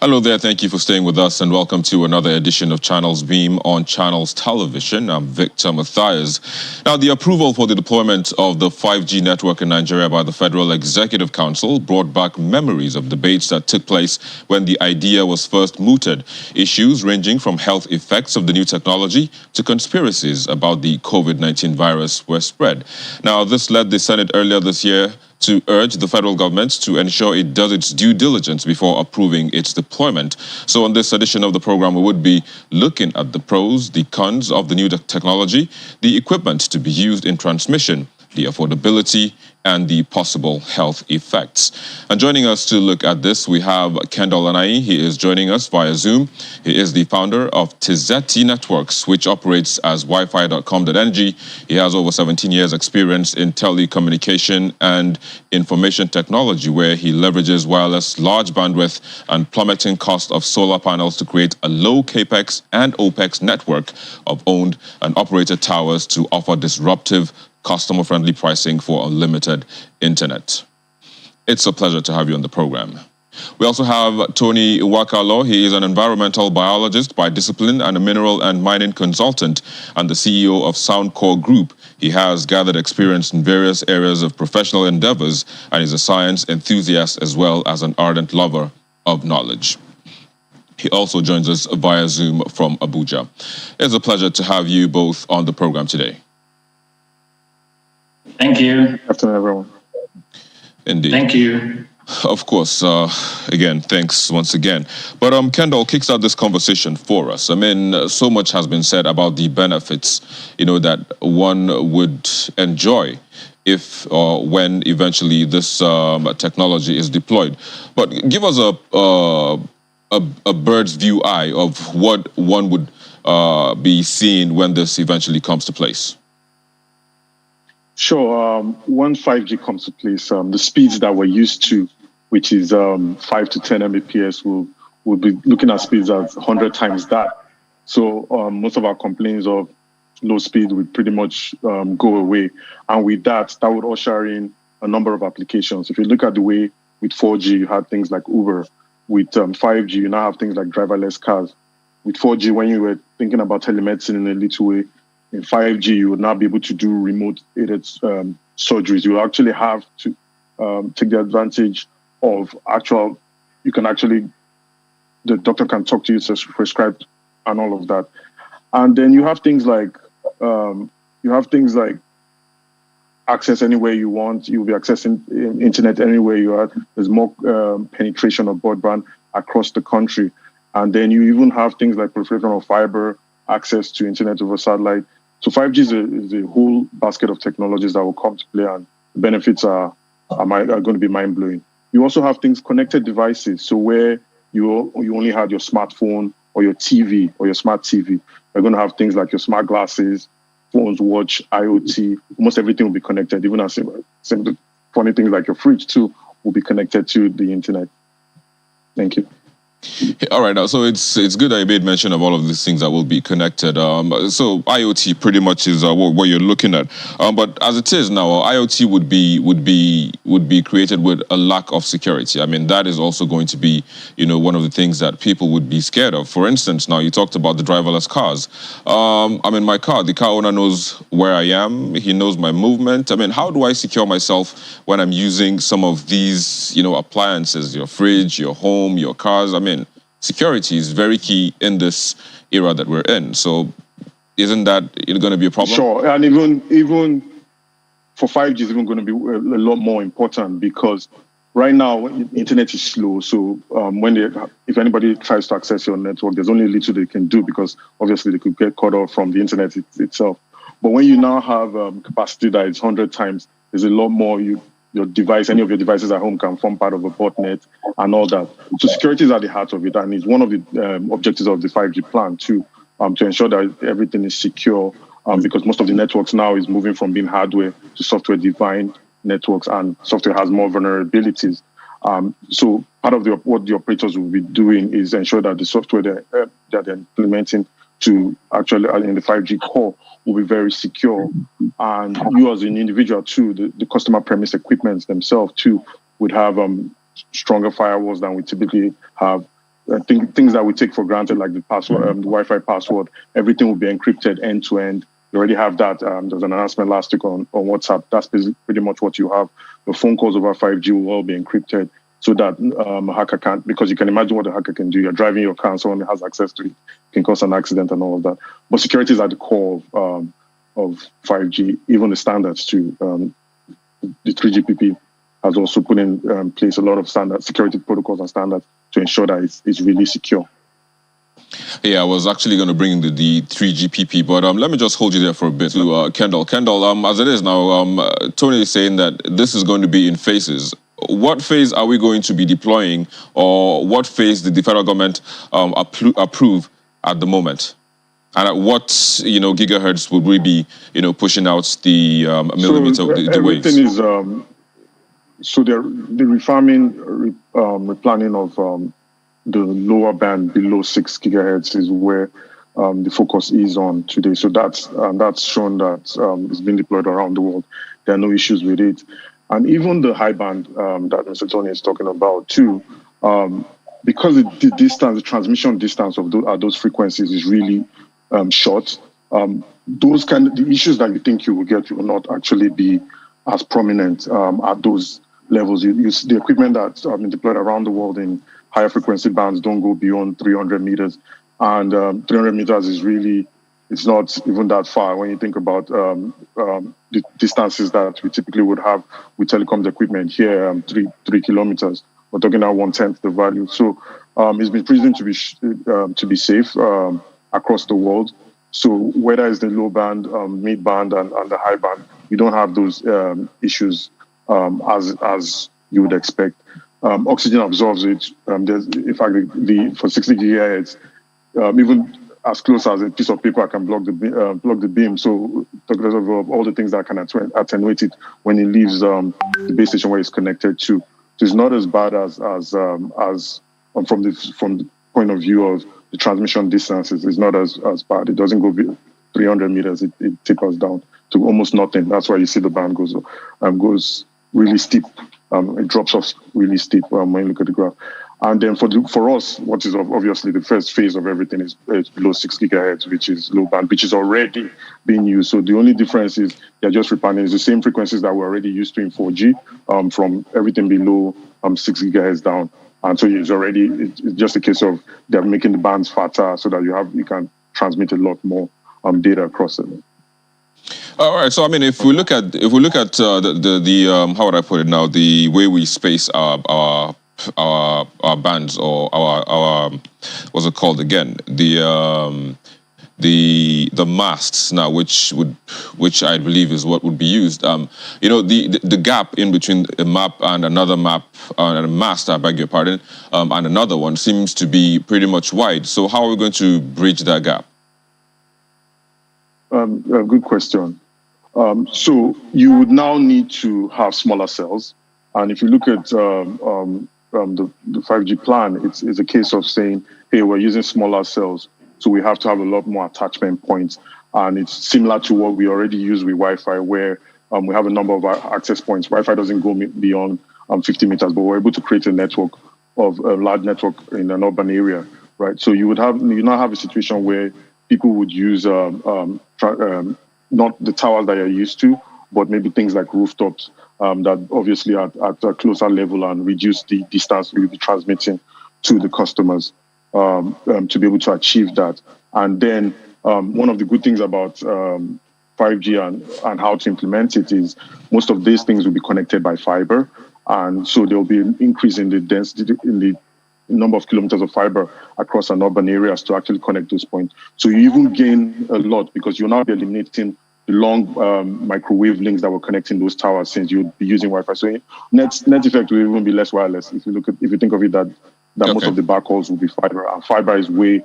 Hello there, thank you for staying with us and welcome to another edition of Channels Beam on Channels Television. I'm Victor Mathias. Now, the approval for the deployment of the 5G network in Nigeria by the Federal Executive Council brought back memories of debates that took place when the idea was first mooted. Issues ranging from health effects of the new technology to conspiracies about the COVID-19 virus were spread. Now, this led the Senate earlier this year to urge the federal government to ensure it does its due diligence before approving its deployment. So on this edition of the program, we would be looking at the pros, the cons of the new technology, the equipment to be used in transmission, the affordability, and the possible health effects. And joining us to look at this, we have Kendall Ananyi. He is joining us via Zoom. He is the founder of Tizeti Networks, which operates as wifi.com.ng. He has over 17 years experience in telecommunication and information technology, where he leverages wireless, large bandwidth, and plummeting cost of solar panels to create a low capex and opex network of owned and operated towers to offer disruptive customer-friendly pricing for unlimited internet. It's a pleasure to have you on the program. We also have Tony Iwakalo. He is an environmental biologist by discipline and a mineral and mining consultant and the CEO of Soundcore Group. He has gathered experience in various areas of professional endeavors and is a science enthusiast as well as an ardent lover of knowledge. He also joins us via Zoom from Abuja. It's a pleasure to have you both on the program today. Thank you. Good afternoon, everyone. Indeed. Thank you. Of course. Again, thanks once again. But Kendall, kickstart this conversation for us. I mean, so much has been said about the benefits, that one would enjoy if or when eventually this technology is deployed. But give us a bird's view eye of what one would be seeing when this eventually comes to place. Sure. When 5G comes to place, the speeds that we're used to, which is 5 to 10 Mbps, we'll be looking at speeds at 100 times that. So most of our complaints of low speed would pretty much go away. And with that would usher in a number of applications. If you look at the way with 4G, you had things like Uber. With 5G, you now have things like driverless cars. With 4G, when you were thinking about telemedicine in a little way, in 5G, you would now be able to do remote-aided surgeries. You will actually have to take the advantage of the doctor can talk to you, prescribe, and all of that. And then you have things like access anywhere you want. You'll be accessing internet anywhere you are. There's more penetration of broadband across the country. And then you even have things like proliferation of fiber, access to internet over satellite. So 5G is a whole basket of technologies that will come to play, and the benefits are going to be mind-blowing. You also have things, connected devices. So where you only had your smartphone or your TV or your smart TV, you're going to have things like your smart glasses, phones, watch, IoT. Almost everything will be connected. Even as simple funny things like your fridge too will be connected to the internet. Thank you. All right, so it's good that you made mention of all of these things that will be connected. So IoT pretty much is what you're looking at. But as it is now, IoT would be created with a lack of security. I mean, that is also going to be, one of the things that people would be scared of. For instance, now you talked about the driverless cars. I mean, the car owner knows where I am. He knows my movement. I mean, how do I secure myself when I'm using some of these, appliances, your fridge, your home, your cars? I mean, security is very key in this era that we're in. So isn't that going to be a problem? Sure. And even for 5G is even going to be a lot more important, because right now internet is slow. So if anybody tries to access your network, there's only little they can do, because obviously they could get cut off from the internet itself. But when you now have capacity that is 100 times, there's a lot more your device, any of your devices at home can form part of a botnet and all that. So security is at the heart of it, and it's one of the objectives of the 5G plan too, to ensure that everything is secure, because most of the networks now is moving from being hardware to software-defined networks, and software has more vulnerabilities. So part of what the operators will be doing is ensure that the software that they're implementing to actually in the 5G core will be very secure. And you as an individual too, the customer premise equipment themselves too would have stronger firewalls than we typically have. things that we take for granted, like the password, the Wi-Fi password, everything will be encrypted end to end. You already have that. There was an announcement last week on WhatsApp. That's pretty much what you have. The phone calls over 5G will all be encrypted so that a hacker can't, because you can imagine what a hacker can do. You're driving your car and someone has access to it, can cause an accident and all of that. But security is at the core of 5G, even the standards too. The 3GPP has also put in place a lot of standard security protocols and standards to ensure that it's really secure. Yeah, I was actually going to bring the 3GPP, but let me just hold you there for a bit to Kendall. Kendall, as it is now, Tony is saying that this is going to be in phases. What phase are we going to be deploying, or what phase did the federal government approve at the moment? And at what gigahertz would we be pushing out the millimeter so the waves? Everything is so the refarming, replanning of the lower band below 6 gigahertz is where the focus is on today. So that's shown that it's been deployed around the world. There are no issues with it. And even the high band that Mr. Tony is talking about too, because the transmission distance of those frequencies is really short, the issues that you think you will get will not actually be as prominent at those levels. The equipment that's been deployed around the world in higher frequency bands don't go beyond 300 meters. And 300 meters is really, it's not even that far when you think about the distances that we typically would have with telecoms equipment here, 3 kilometers. We're talking about 1/10 the value. So it's been proven to be safe across the world. So whether it's the low band, mid band, and the high band, you don't have those issues as you would expect. Oxygen absorbs it. In fact, for 60 gigahertz, even as close as a piece of paper can block the beam. So because of all the things that can attenuate it when it leaves the base station where it's connected to. So it's not as bad as from the point of view of the transmission distances. It's not as bad. It doesn't go 300 meters. It tapers down to almost nothing. That's why you see the band goes really steep. It drops off really steep when you look at the graph. And then for us, what is obviously the first phase of everything is below 6 gigahertz, which is low band, which is already being used. So the only difference is they're just repanning. It's the same frequencies that we're already used to in 4G, from everything below 6 gigahertz down. And so it's just a case of they're making the bands fatter so that you can transmit a lot more data across it. All right. So I mean, if we look at the how would I put it now, the way we space our bands, or our what's it called again, the masts now, which I believe is what would be used. The gap in between a map and another map and a mast, I beg your pardon, and another one seems to be pretty much wide. So how are we going to bridge that gap? Good question. So you would now need to have smaller cells, and if you look at the 5G plan, it's a case of saying, hey, we're using smaller cells, so we have to have a lot more attachment points, and it's similar to what we already use with Wi-Fi, where we have a number of access points. Wi-Fi doesn't go beyond 50 meters, but we're able to create a large network in an urban area, right? So you now have a situation where people would use not the towers that you're used to, but maybe things like rooftops that obviously at a closer level and reduce the distance we'll be transmitting to the customers to be able to achieve that. And then one of the good things about 5G and how to implement it is most of these things will be connected by fiber. And so there'll be an increase in the density, in the number of kilometers of fiber across an urban areas to actually connect those points. So you even gain a lot because you'll now be eliminating the long microwave links that were connecting those towers, since you'll be using Wi-Fi. So net effect will even be less wireless. If you think of it that okay, most of the backhauls will be fiber, and fiber is way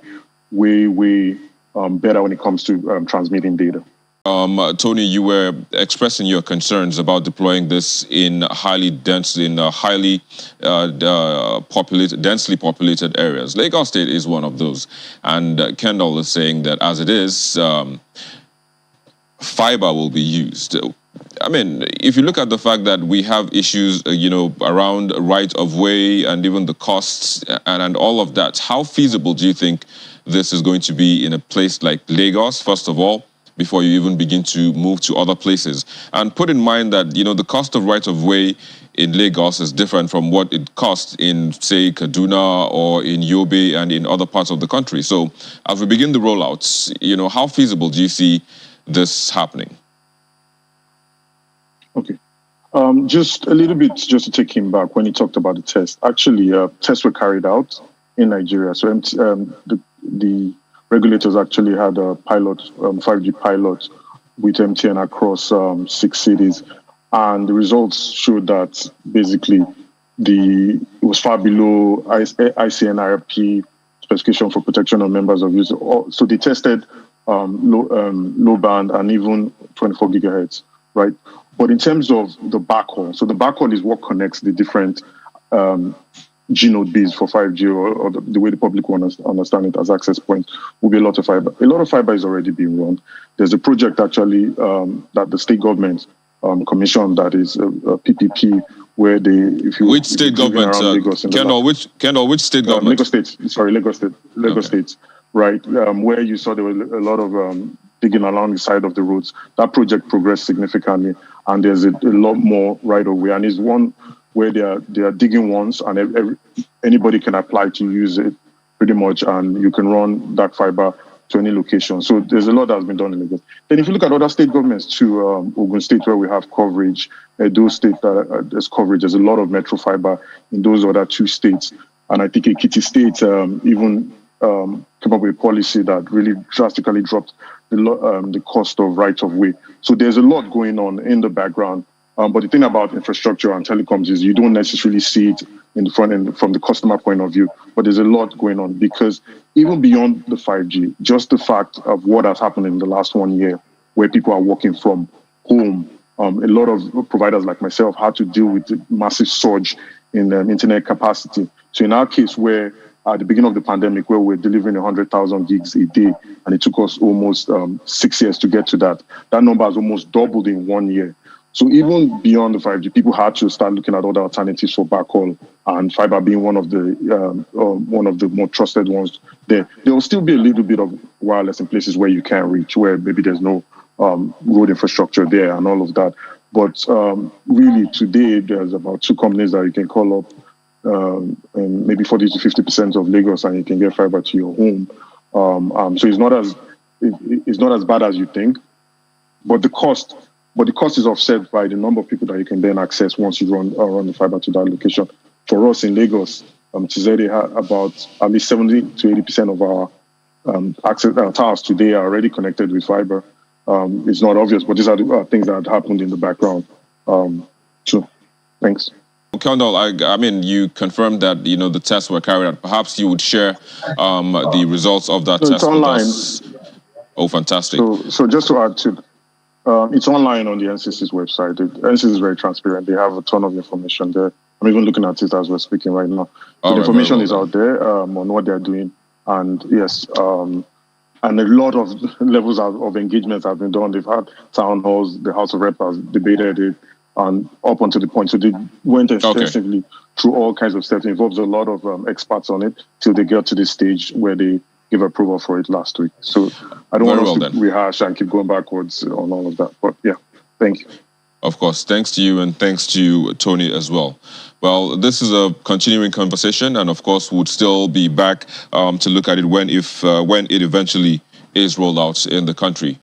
better when it comes to transmitting data. Tony, you were expressing your concerns about deploying this in densely populated areas. Lagos State is one of those, and Kendall is saying that as it is, fiber will be used. I mean, if you look at the fact that we have issues, around right of way and even the costs and all of that, how feasible do you think this is going to be in a place like Lagos, first of all, before you even begin to move to other places? And put in mind that, the cost of right of way in Lagos is different from what it costs in, say, Kaduna or in Yobe and in other parts of the country. So as we begin the rollouts, how feasible do you see this happening? Okay. Just a little bit, just to take him back when he talked about the test. Actually, tests were carried out in Nigeria. So the regulators actually had a pilot, 5G pilot with MTN across 6 cities. And the results showed that basically it was far below ICNIRP specification for protection of members of users. So they tested low band and even 24 gigahertz, right? But in terms of the backhaul, so the backhaul is what connects the different G-node bays for 5G, or the way the public will understand it as access points, will be a lot of fiber. A lot of fiber is already being run. There's a project actually that the state government commissioned, that is a PPP, where which state government? Kendall, which state government? Lagos State. Sorry, Lagos State. Lagos State. Right, where you saw there was a lot of digging along the side of the roads. That project progressed significantly, and there's a lot more right of way. And it's one where they are digging once, and anybody can apply to use it pretty much, and you can run dark fiber to any location. So there's a lot that's been done in Lagos. Then if you look at other state governments too, Ogun State, where we have coverage, Edo State, there's coverage. There's a lot of metro fiber in those other 2 states. And I think Ekiti State even came up with a policy that really drastically dropped the cost of right of way. So there's a lot going on in the background. But the thing about infrastructure and telecoms is you don't necessarily see it in the front end from the customer point of view. But there's a lot going on, because even beyond the 5G, just the fact of what has happened in the last 1 year, where people are working from home, a lot of providers like myself had to deal with the massive surge in internet capacity. So in our case, where at the beginning of the pandemic, where we're delivering 100,000 gigs a day, and it took us almost 6 years to get to that number has almost doubled in 1 year. So even beyond the 5G, people had to start looking at other alternatives for backhaul, and fiber being one of the more trusted ones. There will still be a little bit of wireless in places where you can't reach, where maybe there's no road infrastructure there and all of that. But really, today there's about 2 companies that you can call up, and maybe 40 to 50% of Lagos, and you can get fiber to your home. So it's not as bad as you think, but the cost is offset by the number of people that you can then access once you run the fiber to that location. For us in Lagos, Tizeti had about at least 70 to 80% of our towers today are already connected with fiber. It's not obvious, but these are the things that happened in the background. So, thanks. Kendall, I mean, you confirmed that the tests were carried out. Perhaps you would share the results of that test with us. Oh, fantastic! So just to add to. It's online on the NCC's website. The NCC is very transparent. They have a ton of information there. I'm even looking at it as we're speaking right now. So the information is out there on what they're doing. And yes, and a lot of levels of engagements have been done. They've had town halls, the House of Reps has debated it, and up until the point. So they went extensively through all kinds of steps. It involves a lot of experts on it till they get to this stage where they give approval for it last week. So I don't want us to rehash and keep going backwards on all of that. But yeah, thank you. Of course, thanks to you, and thanks to Tony as well. Well, this is a continuing conversation, and of course, we'll still be back to look at it when it eventually is rolled out in the country.